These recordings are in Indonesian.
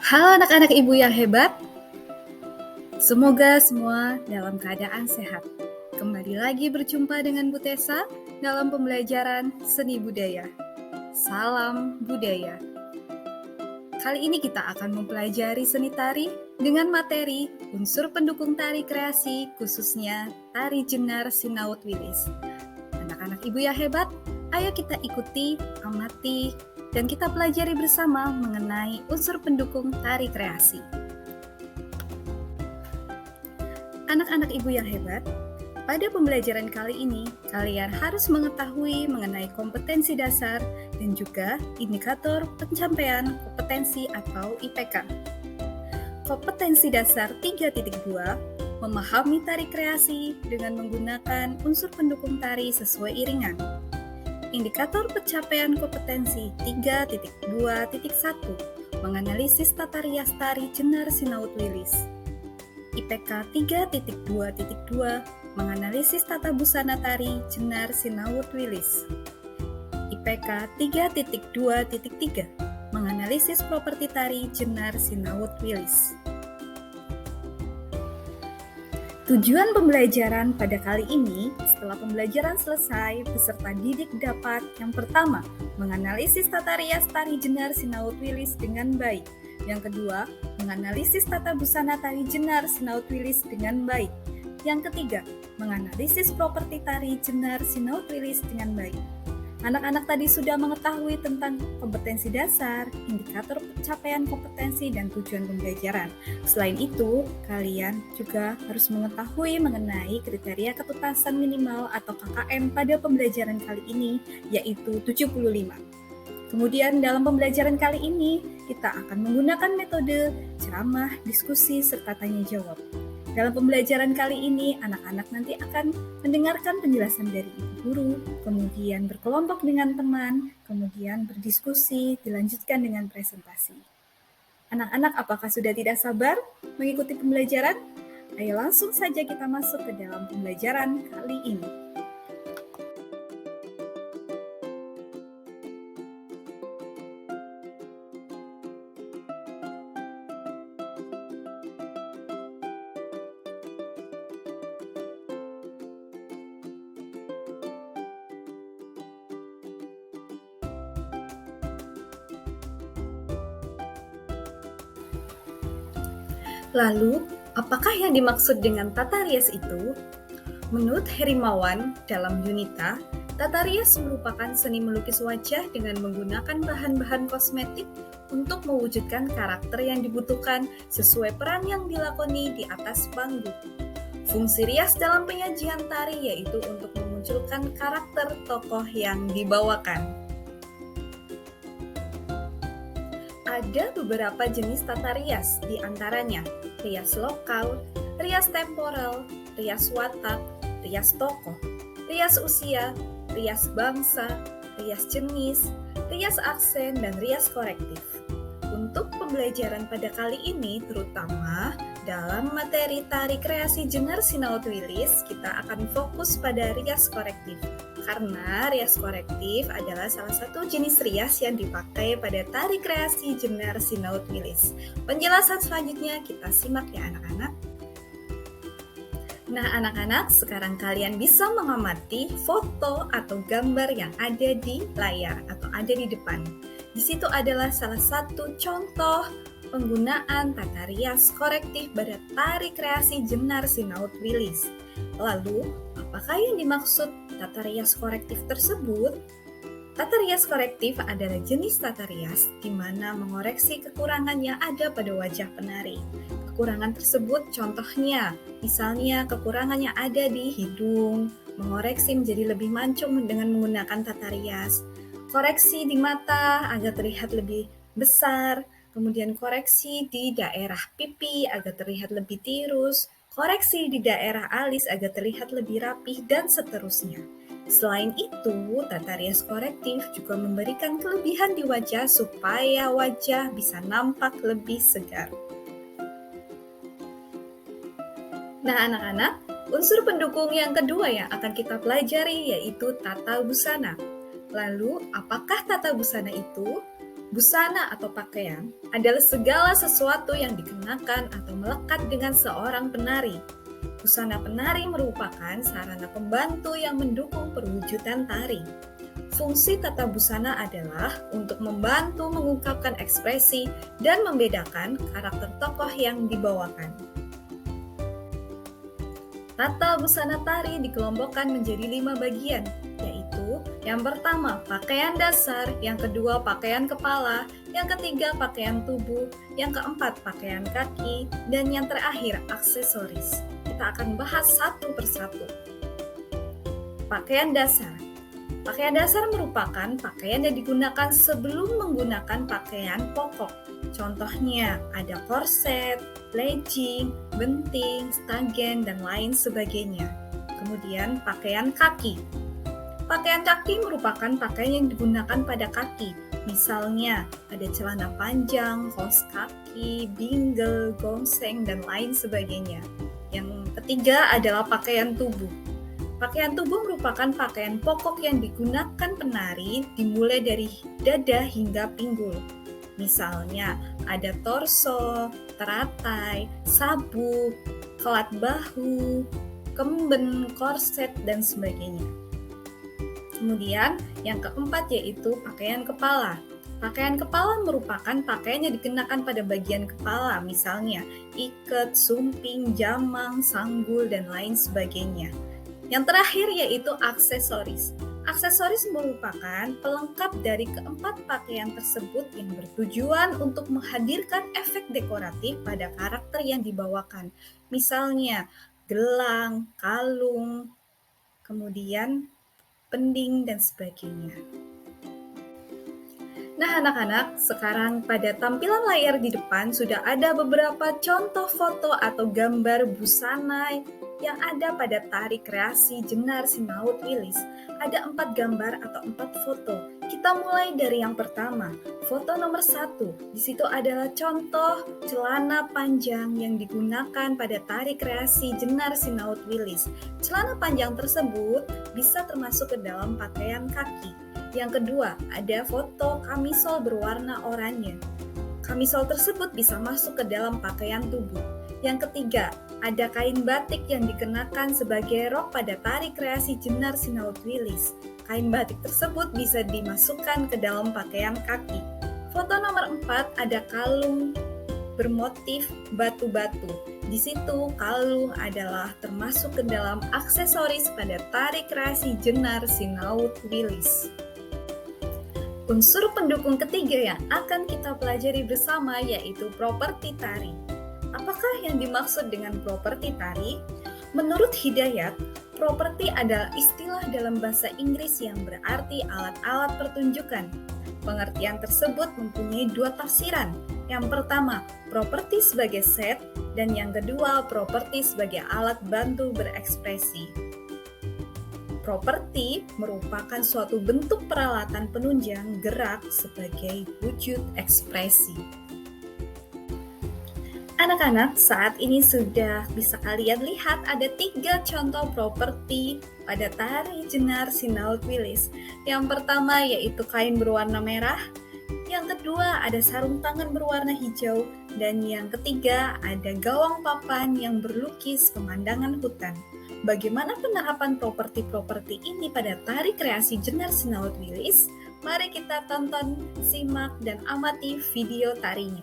Halo anak-anak ibu yang hebat, semoga semua dalam keadaan sehat. Kembali lagi berjumpa dengan Bu Tessa dalam pembelajaran seni budaya. Salam budaya. Kali ini kita akan mempelajari seni tari dengan materi unsur pendukung tari kreasi, khususnya tari jenar Sinaut Wilis. Anak-anak ibu yang hebat, ayo kita ikuti, amati, dan kita pelajari bersama mengenai unsur pendukung tari kreasi. Anak-anak ibu yang hebat, pada pembelajaran kali ini, kalian harus mengetahui mengenai kompetensi dasar dan juga indikator pencapaian kompetensi atau IPK. Kompetensi dasar 3.2, memahami tari kreasi dengan menggunakan unsur pendukung tari sesuai iringan. Indikator pencapaian kompetensi 3.2.1, menganalisis tata rias tari jenar Sinaut Wilis. IPK 3.2.2, menganalisis tata busana tari jenar Sinaut Wilis. IPK 3.2.3, menganalisis properti tari jenar Sinaut Wilis. Tujuan pembelajaran pada kali ini, setelah pembelajaran selesai, peserta didik dapat yang pertama, menganalisis tata rias tari jenar Sinaut Wilis dengan baik. Yang kedua, menganalisis tata busana tari jenar Sinaut Wilis dengan baik. Yang ketiga, menganalisis properti tari jenar Sinaut Wilis dengan baik. Anak-anak tadi sudah mengetahui tentang kompetensi dasar, indikator pencapaian kompetensi, dan tujuan pembelajaran. Selain itu, kalian juga harus mengetahui mengenai kriteria ketuntasan minimal atau KKM pada pembelajaran kali ini, yaitu 75. Kemudian dalam pembelajaran kali ini, kita akan menggunakan metode ceramah, diskusi, serta tanya jawab. Dalam pembelajaran kali ini, anak-anak nanti akan mendengarkan penjelasan dari ibu guru, kemudian berkelompok dengan teman, kemudian berdiskusi, dilanjutkan dengan presentasi. Anak-anak, apakah sudah tidak sabar mengikuti pembelajaran? Ayo langsung saja kita masuk ke dalam pembelajaran kali ini. Lalu, apakah yang dimaksud dengan tata rias itu? Menurut Herimawan dalam Yunita, tata rias merupakan seni melukis wajah dengan menggunakan bahan-bahan kosmetik untuk mewujudkan karakter yang dibutuhkan sesuai peran yang dilakoni di atas panggung. Fungsi rias dalam penyajian tari yaitu untuk memunculkan karakter tokoh yang dibawakan. Ada beberapa jenis tata rias, di antaranya rias lokal, rias temporal, rias watak, rias tokoh, rias usia, rias bangsa, rias jenis, rias aksen, dan rias korektif. Untuk pembelajaran pada kali ini, terutama dalam materi tari kreasi jenar Sinaut Wilis, kita akan fokus pada rias korektif. Karena rias korektif adalah salah satu jenis rias yang dipakai pada tari kreasi jenar Sinaut Wilis. Penjelasan selanjutnya kita simak ya anak-anak. Nah anak-anak, sekarang kalian bisa mengamati foto atau gambar yang ada di layar atau ada di depan. Di situ adalah salah satu contoh penggunaan tata rias korektif pada tari kreasi jenar Sinaut Wilis. Lalu, apakah yang dimaksud tata rias korektif tersebut? Tata rias korektif adalah jenis tata rias di mana mengoreksi kekurangan yang ada pada wajah penari. Kekurangan tersebut contohnya, misalnya kekurangan yang ada di hidung, mengoreksi menjadi lebih mancung dengan menggunakan tata rias. Koreksi di mata agar terlihat lebih besar, kemudian koreksi di daerah pipi agar terlihat lebih tirus, koreksi di daerah alis agar terlihat lebih rapih, dan seterusnya. Selain itu, tata rias korektif juga memberikan kelebihan di wajah supaya wajah bisa nampak lebih segar. Nah anak-anak, unsur pendukung yang kedua yang akan kita pelajari yaitu tata busana. Lalu, apakah tata busana itu? Busana atau pakaian adalah segala sesuatu yang dikenakan atau melekat dengan seorang penari. Busana penari merupakan sarana pembantu yang mendukung perwujudan tari. Fungsi tata busana adalah untuk membantu mengungkapkan ekspresi dan membedakan karakter tokoh yang dibawakan. Tata busana tari dikelompokkan menjadi 5 bagian, yaitu yang pertama pakaian dasar, yang kedua pakaian kepala, yang ketiga pakaian tubuh, yang keempat pakaian kaki, dan yang terakhir aksesoris. Kita akan bahas satu persatu. Pakaian dasar. Pakaian dasar merupakan pakaian yang digunakan sebelum menggunakan pakaian pokok. Contohnya ada korset, legging, benting, stagen, dan lain sebagainya. Kemudian pakaian kaki. Pakaian kaki merupakan pakaian yang digunakan pada kaki. Misalnya ada celana panjang, kaos kaki, bingle, gongseng, dan lain sebagainya. Yang ketiga adalah pakaian tubuh. Pakaian tubuh merupakan pakaian pokok yang digunakan penari dimulai dari dada hingga pinggul. Misalnya ada torso, teratai, sabuk, kelat bahu, kemben, korset, dan sebagainya. Kemudian yang keempat yaitu pakaian kepala. Pakaian kepala merupakan pakaian yang dikenakan pada bagian kepala, misalnya iket, sumping, jamang, sanggul, dan lain sebagainya. Yang terakhir yaitu aksesoris. Aksesoris merupakan pelengkap dari keempat pakaian tersebut yang bertujuan untuk menghadirkan efek dekoratif pada karakter yang dibawakan. Misalnya gelang, kalung, kemudian pending, dan sebagainya. Nah anak-anak, sekarang pada tampilan layar di depan sudah ada beberapa contoh foto atau gambar busana yang ada pada tari kreasi Jenar Sinaut Wilis. Ada 4 gambar atau 4 foto. Kita mulai dari yang pertama, foto nomor 1. Di situ adalah contoh celana panjang yang digunakan pada tari kreasi Jenar Sinaut Wilis. Celana panjang tersebut bisa termasuk ke dalam pakaian kaki. Yang kedua, ada foto kamisol berwarna oranye. Kamisol tersebut bisa masuk ke dalam pakaian tubuh. Yang ketiga, ada kain batik yang dikenakan sebagai rok pada tari kreasi Jenar Sinaut Wilis. Kain batik tersebut bisa dimasukkan ke dalam pakaian kaki. Foto nomor 4 ada kalung bermotif batu-batu. Di situ kalung adalah termasuk ke dalam aksesoris pada tari kreasi Jenar Sinaut Wilis. Unsur pendukung ketiga yang akan kita pelajari bersama yaitu properti tari. Apakah yang dimaksud dengan properti tari? Menurut Hidayat, properti adalah istilah dalam bahasa Inggris yang berarti alat-alat pertunjukan. Pengertian tersebut mempunyai 2 tafsiran. Yang pertama, properti sebagai set, dan yang kedua, properti sebagai alat bantu berekspresi. Properti merupakan suatu bentuk peralatan penunjang gerak sebagai wujud ekspresi. Anak-anak, saat ini sudah bisa kalian lihat ada 3 contoh properti pada tari Jenar Sinaut Wilis. Yang pertama yaitu kain berwarna merah, yang kedua ada sarung tangan berwarna hijau, dan yang ketiga ada gawang papan yang berlukis pemandangan hutan. Bagaimana penerapan properti-properti ini pada tari kreasi Jenar Sinaut Wilis? Mari kita tonton, simak, dan amati video tarinya.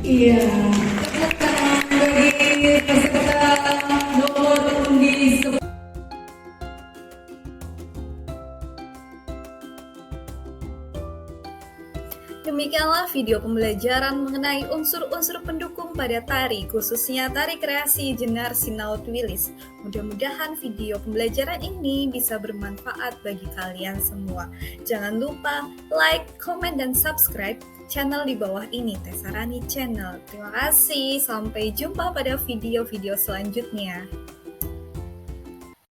Iya, tepuk tangan bagi peserta nomor undi 10. Demikianlah video pembelajaran mengenai unsur-unsur pendukung pada tari, khususnya tari kreasi Jenar Sinaut Wilis. Mudah-mudahan video pembelajaran ini bisa bermanfaat bagi kalian semua. Jangan lupa like, komen, dan subscribe channel di bawah ini, Tessa Rani Channel. Terima kasih, sampai jumpa pada video-video selanjutnya.